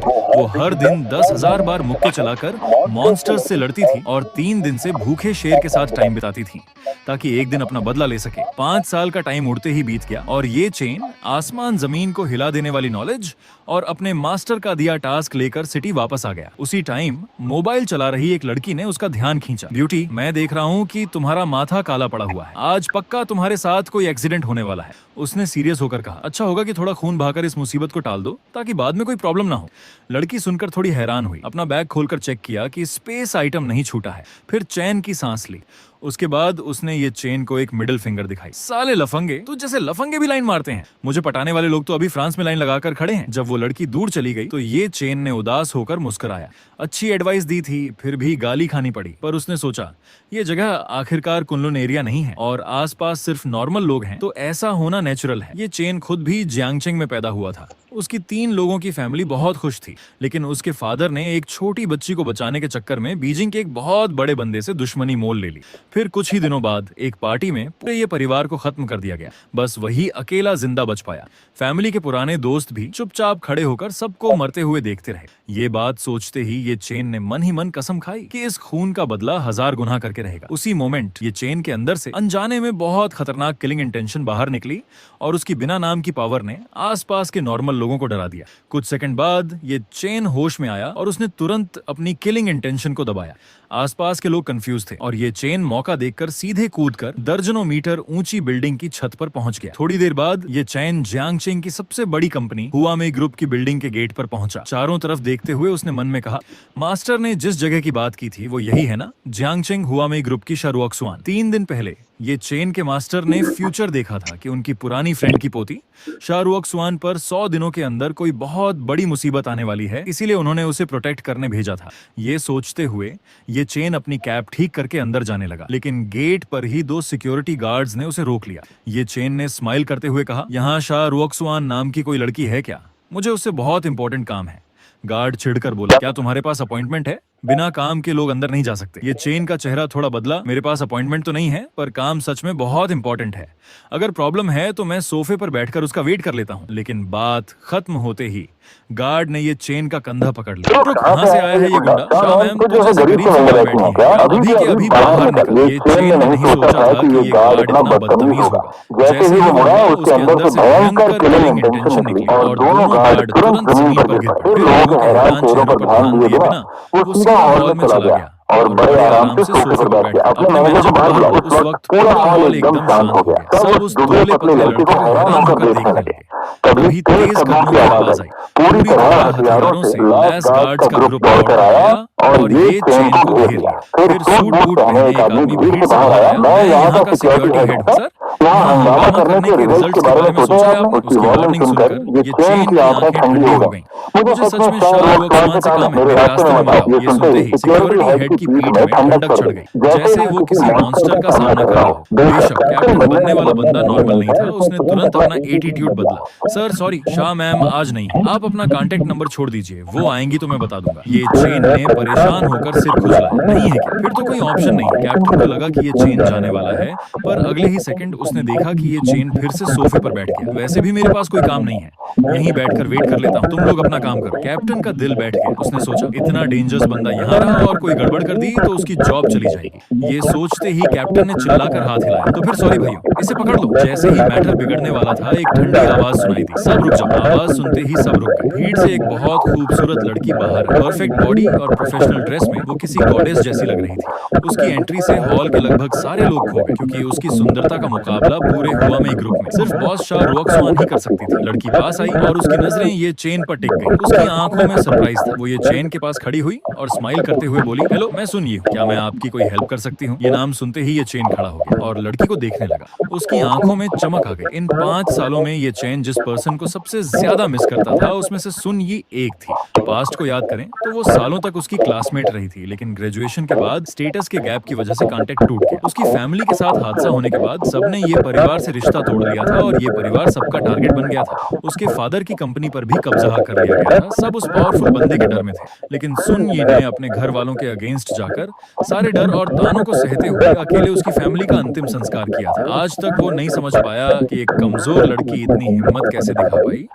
वो हर दिन 10,000 बार मुक्के चलाकर मॉन्स्टर्स से लड़ती थी और 3 दिन से भूखे शेर के साथ टाइम बिताती थी ताकि एक दिन अपना बदला ले सके। 5 साल का टाइम उड़ते ही बीत गया और ये चेन आसमान जमीन को हिला देने वाली नॉलेज और अपने मास्टर का दिया टास्क लेकर सिटी वापस आ गया। उसी टाइम मोबाइल चला रही एक लड़की ने उसका ध्यान खींचा। ब्यूटी, मैं देख रहा हूँ कि तुम्हारा माथा काला पड़ा हुआ है, आज पक्का तुम्हारे साथ कोई एक्सीडेंट होने वाला है। उसने सीरियस होकर कहा, अच्छा होगा कि थोड़ा खून बहाकर इस मुसीबत को टाल दो ताकि बाद में कोई प्रॉब्लम ना हो। लड़की सुनकर थोड़ी हैरान हुई, अपना बैग खोलकर चेक किया कि स्पेस आइटम नहीं छूटा है, फिर चैन की सांस ली। उसके बाद उसने ये चेन को एक मिडिल फिंगर दिखाई। साले लफंगे, तो जैसे लफंगे भी लाइन मारते हैं। मुझे पटाने वाले लोग तो अभी फ्रांस में लाइन लगाकर खड़े हैं। जब वो लड़की दूर चली गई तो ये चेन ने उदास होकर मुस्कुराया। अच्छी एडवाइस दी थी, फिर भी गाली खानी पड़ी। पर उसने सोचा, ये जगह आखिरकार कुनलुन एरिया नहीं है और आसपास सिर्फ नॉर्मल लोग हैं, तो ऐसा होना नेचुरल है। ये चेन खुद भी जियांगचेंग में पैदा हुआ था। उसकी 3 लोगों की फैमिली बहुत खुश थी, लेकिन उसके फादर ने एक छोटी बच्ची को बचाने के चक्कर में बीजिंग के एक बहुत बड़े बंदे से दुश्मनी मोल ले ली। फिर कुछ ही दिनों बाद एक पार्टी में पूरे ये परिवार को खत्म कर दिया गया। बस वही अकेला जिंदा बच पाया। फैमिली के पुराने दोस्त भी चुपचाप खड़े होकर सबको मरते हुए देखते रहे। ये बात सोचते ही ये चेन ने मन ही मन कसम खाई कि इस खून का बदला 1000 गुना करके रहेगा। उसी मोमेंट ये चेन के अंदर से अनजाने में बहुत खतरनाक किलिंग इंटेंशन बाहर निकली और उसकी बिना नाम की पावर ने आसपास के नॉर्मल लोगों को डरा दिया। कुछ सेकंड बाद ये चेन होश में आया और उसने तुरंत अपनी किलिंग इंटेंशन को दबाया। आसपास के लोग कंफ्यूज थे और ये चेन मौका देखकर सीधे कूदकर दर्जनों मीटर ऊंची बिल्डिंग की छत पर पहुंच गया। थोड़ी देर बाद ये चेन जियांगचेंग की सबसे बड़ी कंपनी हुआमेई ग्रुप की बिल्डिंग के गेट पर पहुंचा। चारों तरफ देखते हुए उसने मन में कहा, मास्टर ने जिस जगह की बात की थी वो यही है ना, जियांगचेंग हुआमेई ग्रुप की शाहरुख-सुआन। 3 दिन पहले ये चेन के मास्टर ने फ्यूचर देखा था कि उनकी पुरानी फ्रेंड की पोती शाहरुख-सुआन पर 100 दिनों के अंदर कोई बहुत बड़ी मुसीबत आने वाली है, इसीलिए उन्होंने उसे प्रोटेक्ट करने भेजा था। ये सोचते हुए ये चेन अपनी कैप ठीक करके अंदर जाने लगा, लेकिन गेट पर ही 2 सिक्योरिटी गार्ड्स ने उसे रोक लिया। ये चेन ने स्माइल करते हुए कहा, यहाँ शाहरुख-सुआन नाम की कोई लड़की है क्या? मुझे उससे बहुत इंपॉर्टेंट काम है। गार्ड चिढ़कर बोला, क्या तुम्हारे पास अपॉइंटमेंट है? बिना काम के लोग अंदर नहीं जा सकते। ये चेन का चेहरा थोड़ा बदला, मेरे पास अपॉइंटमेंट तो नहीं है, पर काम सच में बहुत इंपॉर्टेंट है। अगर प्रॉब्लम है तो मैं सोफे पर बैठकर उसका वेट कर लेता हूँ। लेकिन बात खत्म होते ही गार्ड ने ये चेन का कंधा पकड़ लिया। तो कहाँ से आया है ये गुंडा? शाह मैम तो जैसे गरीब से मिला बैठी है, अभी के अभी बाहर निकल। ये चेन ने नहीं सोचा था कि ये गार्ड इतना बदतमीज होगा। जैसे ही वो आया उसके अंदर से भयंकर किलिंग इंटेंशन निकली और दोनों गार्ड तुरंत जमीन पर गिर पड़े। फिर लोगों के हैरान चेहरों पर ध्यान दिए बिना वो सीधा हॉल में चला गया और बड़े आराम से सोफे पर बैठ गया। अपने मैनेजर को बाहर बुलाया। उस वक्त पूरा हॉल एकदम शांत हो गया। सब उस दुबले पतले लड़के को हैरान होकर देखने लगे। तभी तेज कदमों की आवाज आई। पूरी तरह हथियारों से लैस गार्ड्स का ग्रुप दौड़कर आया और ये चेन को घेर लिया। फिर सूट बूट पहने एक आदमी भीड़ से बाहर आया, मैं यहाँ का सिक्योरिटी हेड हूँ सर। यहाँ हंगामा करने के रिजल्ट के बारे में सोचा है आपने? उसकी वार्निंग सुनकर ये चेन की आंखें ठंडी हो गई। मुझे सच में शाहरुख-सुआन से काम है, मेरे रास्ते में आओ। ये सुनते ही सिक्योरिटी हेड की पीठ में ठंडक चढ़ गई, जैसे वो किसी मॉन्स्टर का सामना कर रहा हो। बेशक कैप्टन बनने वाला बंदा नॉर्मल नहीं था, उसने तुरंत अपना एटीट्यूड बदला। सर सॉरी, शाह मैम आज नहीं, आप अपना कांटेक्ट नंबर छोड़ दीजिए, वो आएंगी तो मैं बता दूंगा। ये चेन ने परेशान होकर सिर खुजला, नहीं है क्या? फिर तो कोई ऑप्शन नहीं। कैप्टन को लगा कि ये चेन जाने वाला है, पर अगले ही सेकंड उसने देखा कि ये चेन फिर से सोफे पर बैठ गया। वैसे भी मेरे पास कोई काम नहीं है, यहीं बैठकर वेट कर लेता हूँ, तुम लोग अपना काम करो। कैप्टन का दिल बैठ गया। उसने सोचा, इतना डेंजरस बंदा यहाँ रहा और कोई गड़बड़ कर दी तो उसकी जॉब चली जाएगी। ये सोचते ही कैप्टन ने चिल्लाकर हाथ हिलाया, तो फिर सॉरी भाइयों, इसे पकड़ लो। जैसे ही मैटर बिगड़ने वाला था, एक ठंडी आवाज सुनाई दी, सब रुक जाओ। आवाज सुनते ही सब रुक गए। भीड़ से एक बहुत खूबसूरत लड़की बाहर, परफेक्ट बॉडी और प्रोफेशनल ड्रेस में वो किसी गॉडेस जैसी लग रही थी। उसकी एंट्री से हॉल के लगभग सारे लोग खो गए, क्योंकि उसकी सुंदरता का मुकाबला पूरे हुआमेई ग्रुप में सिर्फ बॉस शाहरुख-सुआन ही कर सकती थी। लड़की पास आई और उसकी नजरें ये चेन पर टिक गई। उसकी आंखों में सरप्राइज था। वो ये चेन के पास खड़ी हुई और स्माइल करते हुए बोली, हेलो, मैं सुन, क्या मैं आपकी कोई हेल्प कर सकती हूँ? ये नाम सुनते ही ये चेन खड़ा हो गया और लड़की को देखने लगा। उसकी आंखों में चमक आ गई। इन 5 सालों में ये चेन जिस पर्सन को सबसे ज्यादा मिस करता था, उसमें से सुन ये एक थी। पास्ट को याद करें तो वो सालों तक उसकी क्लासमेट रही थी, लेकिन ग्रेजुएशन के बाद स्टेटस के गैप की वजह से कांटेक्ट टूट गया। उसकी फैमिली के साथ हादसा होने के बाद सबने ये परिवार से रिश्ता तोड़ लिया था और ये परिवार सबका टारगेट बन गया था। उसके फादर की कंपनी पर भी कब्जा कर लिया गया था। सब उस पावरफुल बंदे के डर में थे, लेकिन सुन यी ने अपने घर वालों के अगेंस्ट जाकर सारे डर और तानों को सहते हुए अकेले उसकी फैमिली का अंतिम संस्कार किया था। आज तक वो नहीं समझ पाया कि एक कमजोर लड़की इतनी हिम्मत कैसे दिखा पाई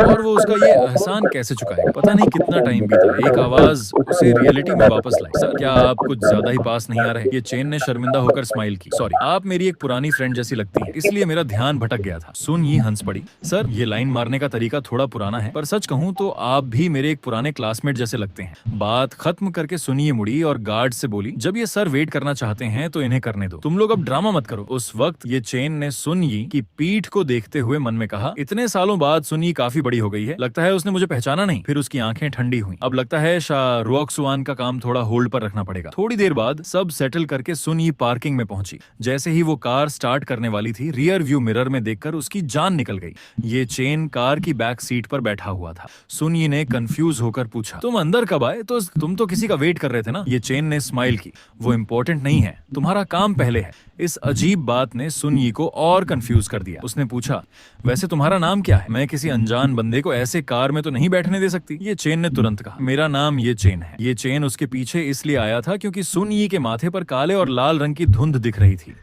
और वो उसका ये एहसान कैसे चुकाएगा। पता नहीं कितना टाइम बीता, एक आवाज उसे रियलिटी में वापस लाई। सर, क्या आप कुछ ज्यादा ही पास नहीं आ रहे? ये चेन ने शर्मिंदा होकर स्माइल की। सॉरी, आप मेरी एक पुरानी फ्रेंड जैसी लगती है, इसलिए मेरा ध्यान भटक गया था। सुन ये हंस पड़ी। सर, ये लाइन मारने का तरीका थोड़ा पुराना है, पर सच कहूँ तो आप भी मेरे एक पुराने क्लासमेट जैसे लगते हैं। बात खत्म करके सुनिए मुड़ी और गार्ड से बोली, जब ये सर वेट करना चाहते हैं तो इन्हें करने दो, तुम लोग अब ड्रामा मत करो। उस वक्त ये चेन ने सुनयी की पीठ को देखते हुए मन में कहा, इतने सालों बाद सुनयी काफी बड़ी हो गई है, लगता है उसने मुझे पहचाना नहीं। फिर उसकी आंखें ठंडी हुई। अब लगता है शाह रुओक्सुआन का काम थोड़ा होल्ड पर रखना पड़ेगा। थोड़ी देर बाद सब सेटल करके सुनयी पार्किंग में पहुंची। जैसे ही वो कार स्टार्ट करने वाली थी, रियर व्यू मिरर में देखकर उसकी जान निकल गई। ये चेन कार की बैक सीट पर बैठा हुआ था। सुनयी ने कंफ्यूज होकर पूछा, तुम अंदर कब आए? तो तुम तो किसी का वेट कर रहे थे ना? ये चेन ने स्माइल की। वो इम्पोर्टेंट नहीं है, तुम्हारा काम पहले है। इस अजीब बात ने सुनयी को और कंफ्यूज कर दिया। उसने पूछा, वैसे तुम्हारा नाम क्या है? मैं किसी अनजान बंदे को ऐसे कार में तो नहीं बैठने दे सकती। ये चेन ने तुरंत कहा, मेरा नाम ये चेन है। ये चेन उसके पीछे इसलिए आया था क्योंकि सुनयी के माथे पर काले और लाल रंग की धुंध दिख रही थी,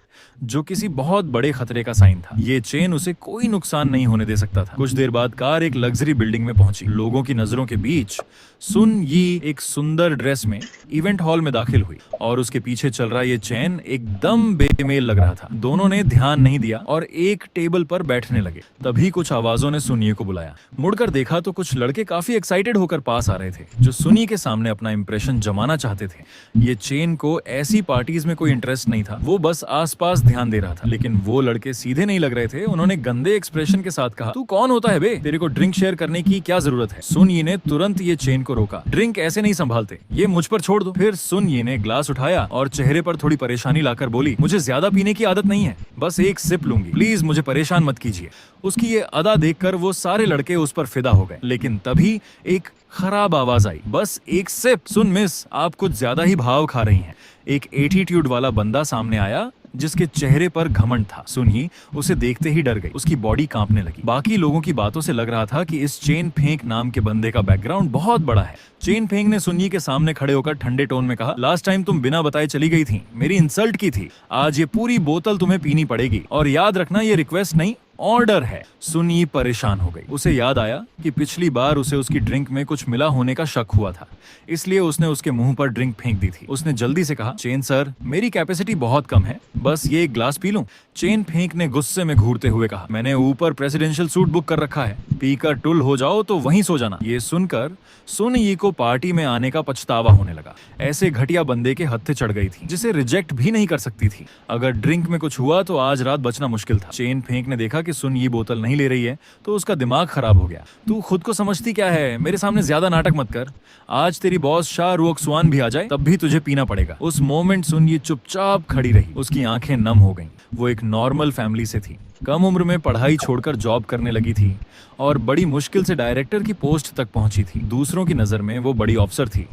जो किसी बहुत बड़े खतरे का साइन था। ये चेन उसे कोई नुकसान नहीं होने दे सकता था। कुछ देर बाद कार एक लग्जरी बिल्डिंग में पहुंची। लोगों की नजरों के बीच सुनयी एक सुंदर ड्रेस में इवेंट हॉल में दाखिल हुई और उसके पीछे चल रहा ये चेन एकदम बेमेल लग रहा था। दोनों ने ध्यान नहीं दिया और एक टेबल पर बैठने लगे। तभी कुछ आवाजों ने सुनयी को बुलाया। मुड़कर देखा तो कुछ लड़के काफी एक्साइटेड होकर पास आ रहे थे, जो सुनयी के सामने अपना इंप्रेशन जमाना चाहते थे। ये चेन को ऐसी पार्टीज में कोई इंटरेस्ट नहीं था, वो बस आसपास ध्यान दे रहा था। लेकिन वो लड़के सीधे नहीं लग रहे थे। उन्होंने गंदे एक्सप्रेशन के साथ कहा, तू कौन होता है बे? तेरे को ड्रिंक शेयर करने की क्या जरूरत है? सुनयी ने तुरंत ये चेन को रोका। ड्रिंक ऐसे नहीं संभालते, ये मुझ पर छोड़ दो। फिर सुनयी ने ग्लास उठाया और चेहरे पर थोड़ी परेशानी लाकर बोली, मुझे ज्यादा पीने की आदत नहीं है, बस एक सिप लूंगी, प्लीज मुझे परेशान मत कीजिए। उसकी ये अदा देखकर वो सारे लड़के उस पर फिदा हो गए। लेकिन तभी एक खराब आवाज आई, बस एक सिप। सुन मिस, आप कुछ ज्यादा ही भाव खा रही हैं। एक एटीट्यूड वाला बंदा सामने आया जिसके चेहरे पर घमंड था। सुनयी उसे देखते ही डर गई। उसकी बॉडी कांपने लगी। बाकी लोगों की बातों से लग रहा था कि इस चेन फेंक नाम के बंदे का बैकग्राउंड बहुत बड़ा है। चेन फेंक ने सुनयी के सामने खड़े होकर ठंडे टोन में कहा, लास्ट टाइम तुम बिना बताए चली गई थी, मेरी इंसल्ट की थी। आज ये पूरी बोतल तुम्हें पीनी पड़ेगी और याद रखना, ये रिक्वेस्ट नहीं, ऑर्डर है। सुनयी परेशान हो गई। उसे याद आया कि पिछली बार उसे उसकी ड्रिंक में कुछ मिला होने का शक हुआ था, इसलिए उसने उसके मुंह पर ड्रिंक फेंक दी थी। उसने जल्दी से कहा, चेन सर, मेरी कैपेसिटी बहुत कम है, बस ये एक ग्लास पी लूं? चेन फेंक ने गुस्से में घूरते हुए कहा, मैंने ऊपर प्रेसिडेंशियल सूट बुक कर रखा है, पीकर टुल हो जाओ तो वहीं सो जाना। ये सुनकर सुनयी को पार्टी में आने का पछतावा होने लगा। ऐसे घटिया बंदे के हत्थे चढ़ गई थी, जिसे रिजेक्ट भी नहीं कर सकती थी। अगर ड्रिंक में कुछ हुआ तो आज रात बचना मुश्किल था। चेन फेंक ने देखा कि सुनयी बोतल नहीं ले रही है तो उसका दिमाग खराब हो गया। तू खुद को समझती क्या है? मेरे सामने ज्यादा नाटक मत कर। आज तेरी बॉस शाह रुओक्सुआन भी आ जाए तब भी तुझे पीना पड़ेगा। उस मोमेंट सुनयी चुपचाप खड़ी रही। उसकी आंखें नम हो गईं। वो एक नॉर्मल फैमिली से थी, कम उम्र में पढ़ाई छोड़कर जॉब करने लगी थी और बड़ी मुश्किल से डायरेक्टर की पोस्ट तक पहुंची थी। दूसरों की नजर में वो बड़ी ऑफिसर थी,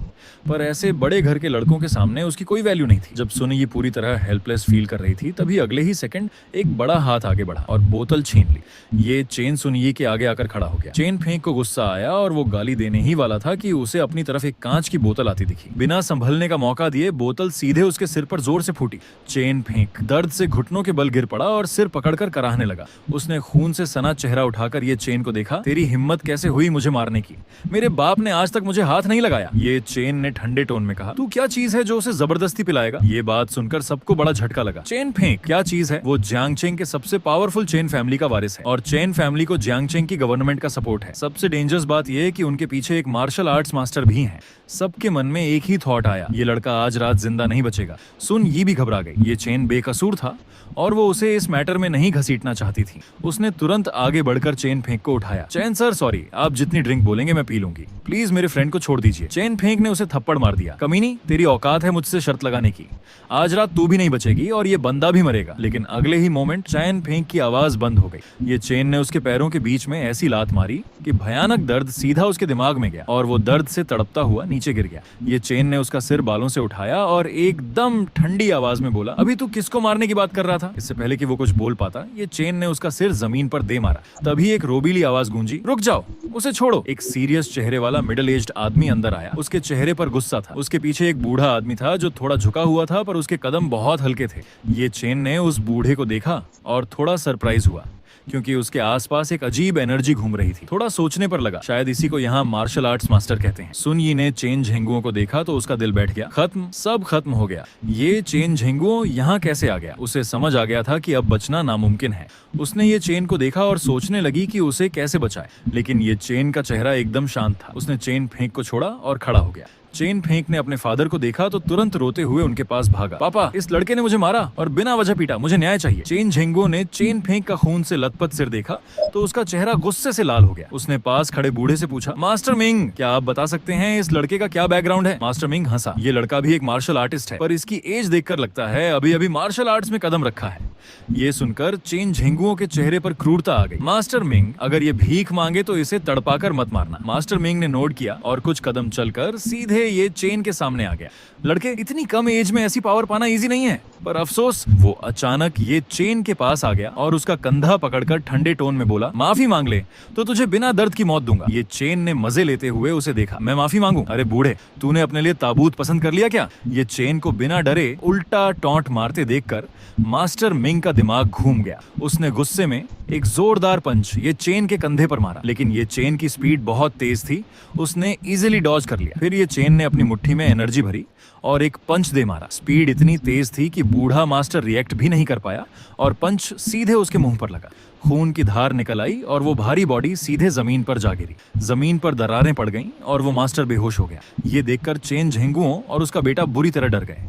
पर ऐसे बड़े घर के लड़कों के सामने उसकी कोई वैल्यू नहीं थी। जब सुनयी पूरी तरह हेल्पलेस फील कर रही थी, तभी अगले ही सेकंड एक बड़ा हाथ आगे बढ़ा और बोतल छीन ली। ये चेन सुनयी के आगे आकर खड़ा हो गया। चेन फेंक को गुस्सा आया और वो गाली देने ही वाला था कि उसे अपनी तरफ एक कांच की बोतल आती दिखी। बिना संभलने का मौका दिए बोतल सीधे उसके सिर पर जोर से फूटी। चेन फेंक दर्द से घुटनों के बल गिर पड़ा और सिर पकड़कर कराहने लगा। उसने खून से सना चेहरा उठाकर ये चेन को देखा। तेरी हिम्मत कैसे हुई मुझे मारने की? मेरे बाप ने आज तक मुझे हाथ नहीं लगाया। ये चेन ने ठंडे टोन में कहा, तू क्या चीज है जो उसे जबरदस्ती पिलाएगा? ये बात सुनकर सबको बड़ा झटका लगा। चेन फेंक क्या चीज है? वो जियांगचेंग के सबसे पावरफुल चेन फैमिली का वारिस है और चेन फैमिली को जियांगचेंग की गवर्नमेंट का सपोर्ट है। सबसे डेंजरस बात यह है कि उनके पीछे एक मार्शल आर्ट्स मास्टर भी है। सबके मन में एक ही थॉट आया, ये लड़का आज रात जिंदा नहीं बचेगा। सुनयी भी घबरा गई। ये चेन बेकसूर था और वो उसे इस मैटर में नहीं घसीटना चाहती थी। उसने तुरंत आगे बढ़कर चेन फेंक को उठाया। चेन सर सॉरी, आप जितनी ड्रिंक बोलेंगे मैं पी लूंगी, प्लीज मेरे फ्रेंड को छोड़ दीजिए। चेन फेंक ने उसे थप्पड़ मार दिया। कमीनी, तेरी औकात है मुझसे शर्त लगाने की? आज रात तू भी नहीं बचेगी और ये बंदा भी मरेगा। लेकिन अगले ही मोमेंट चेन फेंक की आवाज बंद हो गई। ये चेन ने उसके पैरों के बीच में ऐसी लात मारी कि भयानक दर्द सीधा उसके दिमाग में गया और वो दर्द से तड़पता हुआ नीचे गिर गया। ये चेन ने उसका सिर बालों से उठाया और एकदम ठंडी आवाज में बोला, अभी तू किसको मारने की बात कर रहा था? इससे पहले कि वो कुछ बोल पाता, ये चेन ने उसका सिर जमीन पर दे मारा। तभी एक रोबीली आवाज गूंजी, रुक जाओ, उसे छोड़ो। एक सीरियस चेहरे वाला मिडिल एज्ड आदमी अंदर आया। उसके चेहरे पर गुस्सा था। उसके पीछे एक बूढ़ा आदमी था जो थोड़ा झुका हुआ था, पर उसके कदम बहुत हल्के थे। ये चेन ने उस बूढ़े को देखा और थोड़ा सरप्राइज हुआ, क्योंकि उसके आसपास एक अजीब एनर्जी घूम रही थी। थोड़ा सोचने पर लगा, शायद इसी को यहाँ मार्शल आर्ट्स मास्टर कहते हैं। सुन यी ने चेन झेंगुओं को देखा तो उसका दिल बैठ गया। खत्म, सब खत्म हो गया। ये चेन झेंगुओं यहाँ कैसे आ गया? उसे समझ आ गया था कि अब बचना नामुमकिन है। उसने ये चेन को देखा और सोचने लगी कि उसे कैसे बचाए, लेकिन ये चेन का चेहरा एकदम शांत था। उसने चेन फेंक को छोड़ा और खड़ा हो गया। चेन फेंक ने अपने फादर को देखा तो तुरंत रोते हुए उनके पास भागा। पापा, इस लड़के ने मुझे मारा और बिना वजह पीटा, मुझे न्याय चाहिए। चेन झेंगुओं ने चेन फेंक का खून से लथपथ सिर देखा तो उसका चेहरा गुस्से से लाल हो गया। उसने पास खड़े बूढ़े से पूछा, मास्टर मिंग, क्या आप बता सकते हैं इस लड़के का क्या बैकग्राउंड है? मास्टर मिंग हंसा। ये लड़का भी एक मार्शल आर्टिस्ट है, पर इसकी एज देखकर लगता है अभी अभी मार्शल आर्ट्स में कदम रखा है। ये सुनकर चेन झेंगुओं के चेहरे पर क्रूरता आ गई। मास्टर मिंग, अगर ये भीख मांगे तो इसे तड़पाकर मत मारना। मास्टर मिंग ने नोट किया और कुछ कदम चलकर सीधे ये चेन के सामने आ गया। लड़के, इतनी कम एज में ऐसी पावर पाना इजी नहीं है, पर अफसोस। वो अचानक ये चेन के पास आ गया और उसका कंधा पकड़कर ठंडे टोन में बोला, माफी मांग ले तो तुझे बिना दर्द की मौत दूंगा। ये चेन ने मजे लेते हुए उसे देखा। मैं माफी मांगू? अरे बूढ़े, तूने अपने लिए ताबूत पसंद कर लिया क्या? ये चेन को बिना डरे उल्टा टॉन्ट मारते देखकर मास्टर मिंग का दिमाग घूम गया। उसने गुस्से में एक जोरदार पंच ये चेन के कंधे पर मारा, लेकिन ये चेन की स्पीड बहुत तेज थी। उसने इजीली डॉज कर लिया। फिर ये चेन ने अपनी मुट्ठी में एनर्जी भरी और एक पंच दे मारा। स्पीड इतनी तेज थी कि बूढ़ा मास्टर रिएक्ट भी नहीं कर पाया और पंच सीधे उसके मुंह पर लगा। खून की धार निकल आई और वो भारी बॉडी सीधे जमीन पर जा गिरी। जमीन पर दरारें पड़ गईं और वो मास्टर बेहोश हो गया। ये देखकर चेन झेंगुओं और उसका बेटा बुरी तरह डर गए।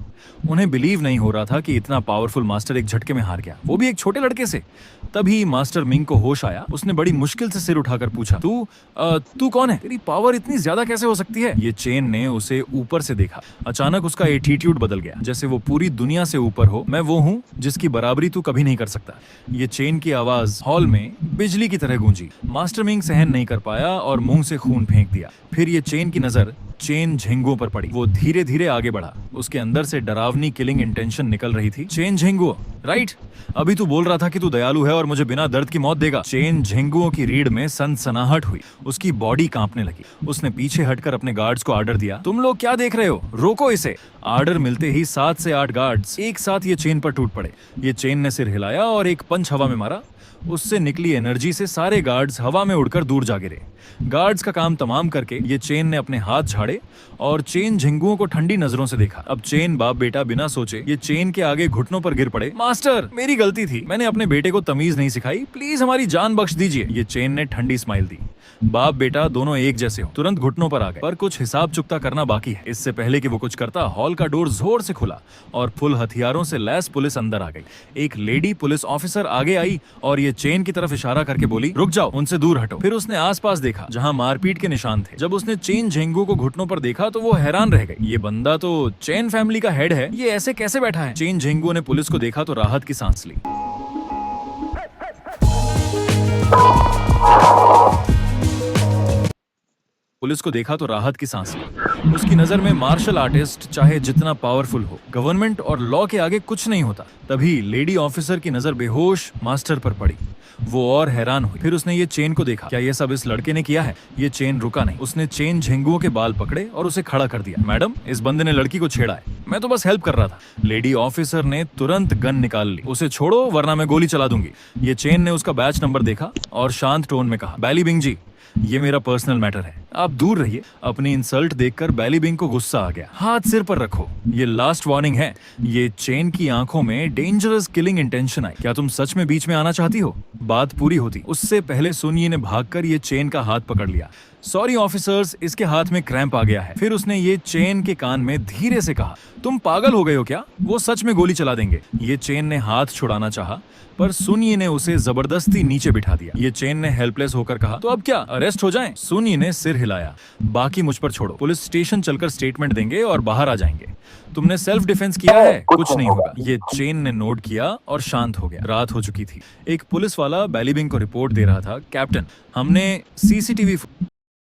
उन्हें बिलीव नहीं हो रहा था कि इतना पावरफुल मास्टर एक झटके में हार गया, वो भी एक छोटे लड़के से। तभी मास्टर मिंग को होश आया। उसने बड़ी मुश्किल से सिर उठाकर पूछा, तू कौन है? तेरी पावर इतनी ज्यादा कैसे हो सकती है? ये चेन ने उसे ऊपर से देखा। अचानक उसका एटीट्यूड बदल गया, जैसे वो पूरी दुनिया से ऊपर हो। मैं वो हूँ जिसकी बराबरी तू कभी नहीं कर सकता। ये चेन की आवाज हॉल में बिजली की तरह गूंजी। मास्टर मिंग सहन नहीं कर पाया और मुंह से खून फेंक दिया। फिर ये चेन की नजर चेन झेंगुओं पर पड़ी। वो धीरे धीरे आगे बढ़ा। उसके अंदर से डरावनी किलिंग इंटेंशन निकल रही थी। Chen Zhengguo, right? अभी तू बोल रहा था कि तू दयालु है और मुझे बिना दर्द की मौत देगा। चेन झेंगुओं की रीढ़ में सनसनाहट हुई। उसकी बॉडी कांपने लगी। उसने पीछे हटकर अपने गार्ड्स को आर्डर दिया, तुम लोग क्या देख रहे हो, रोको इसे। आर्डर मिलते ही 7 से 8 गार्ड्स एक साथ ये चेन पर टूट पड़े। ये चेन ने सिर हिलाया और एक पंच हवा में मारा। उससे निकली एनर्जी से सारे गार्ड्स हवा में उड़कर दूर जा गिरे। गार्ड्स का काम तमाम करके ये चेन ने अपने हाथ झाड़े और चेन झिंगुओं को ठंडी नजरों से देखा। अब चेन बाप बेटा बिना सोचे ये चेन के आगे घुटनों पर गिर पड़े। मास्टर, मेरी गलती थी, मैंने अपने बेटे को तमीज नहीं सिखाई, प्लीज हमारी जान बख्श दीजिए। ये चेन ने ठंडी स्माइल दी। बाप बेटा दोनों एक जैसे हो। तुरंत घुटनों पर आ गए, पर कुछ हिसाब चुकता करना बाकी है। इससे पहले कि वो कुछ करता, हॉल का डोर जोर से खुला और फुल हथियारों से लैस पुलिस अंदर आ गई। एक लेडी पुलिस ऑफिसर आगे आई और ये चेन की तरफ इशारा करके बोली, रुक जाओ, उनसे दूर हटो। फिर उसने आसपास देखा जहां मारपीट के निशान थे। जब उसने चेन झेंगू को घुटनों पर देखा तो वो हैरान रह गई। ये बंदा तो चेन फैमिली का हेड है, ये ऐसे कैसे बैठा है? चेन झेंगू ने पुलिस को देखा तो राहत की सांस ली। पुलिस को देखा तो राहत की सांस ली। उसकी नजर में मार्शल आर्टिस्ट चाहे जितना पावरफुल हो, गवर्नमेंट और लॉ के आगे कुछ नहीं होता। तभी लेडी ऑफिसर की नजर बेहोश मास्टर पर पड़ी। वो और हैरान हुई। फिर उसने ये चेन को देखा। क्या ये सब इस लड़के ने किया है? ये चेन रुका नहीं। उसने चेन झेंगुओं के बाल पकड़े और उसे खड़ा कर दिया। मैडम, इस बंदे ने लड़की को छेड़ा है, मैं तो बस हेल्प कर रहा था। लेडी ऑफिसर ने तुरंत गन निकाल ली। उसे छोड़ो वरना मैं गोली चला दूंगी। ये चेन ने उसका बैच नंबर देखा और शांत टोन में कहा, बैली बिंग जी, ये मेरा पर्सनल मैटर है, आप दूर रहिए। अपनी इंसल्ट देखकर बैली बिंग को गुस्सा आ गया। हाथ सिर पर रखो, ये लास्ट वार्निंग है। ये चेन की आंखों में डेंजरस किलिंग इंटेंशन आई। क्या तुम सच में बीच में आना चाहती हो? बात पूरी होती उससे पहले सुनिए ने भागकर ये चेन का हाथ पकड़ लिया। सॉरी ऑफिसर्स, इसके हाथ में क्रैम्प आ गया है। फिर उसने ये चेन के कान में धीरे से कहा, तुम पागल हो गए हो क्या? वो सच में गोली चला देंगे। ये चेन ने हाथ छुड़ाना चाहा, पर सुनिए ने उसे जबरदस्ती नीचे बिठा दिया। ये चेन ने हेल्पलेस होकर कहा, तो अब क्या, अरेस्ट हो जाएं? सुनिए ने सिर हिलाया। बाकी मुझ पर छोड़ो, पुलिस स्टेशन चलकर स्टेटमेंट देंगे और बाहर आ जाएंगे। तुमने सेल्फ डिफेंस किया है, कुछ नहीं होगा। ये चेन ने नोट किया और शांत हो गया। रात हो चुकी थी। एक पुलिस वाला बैली बिंग को रिपोर्ट दे रहा था, कैप्टन, हमने सीसीटीवी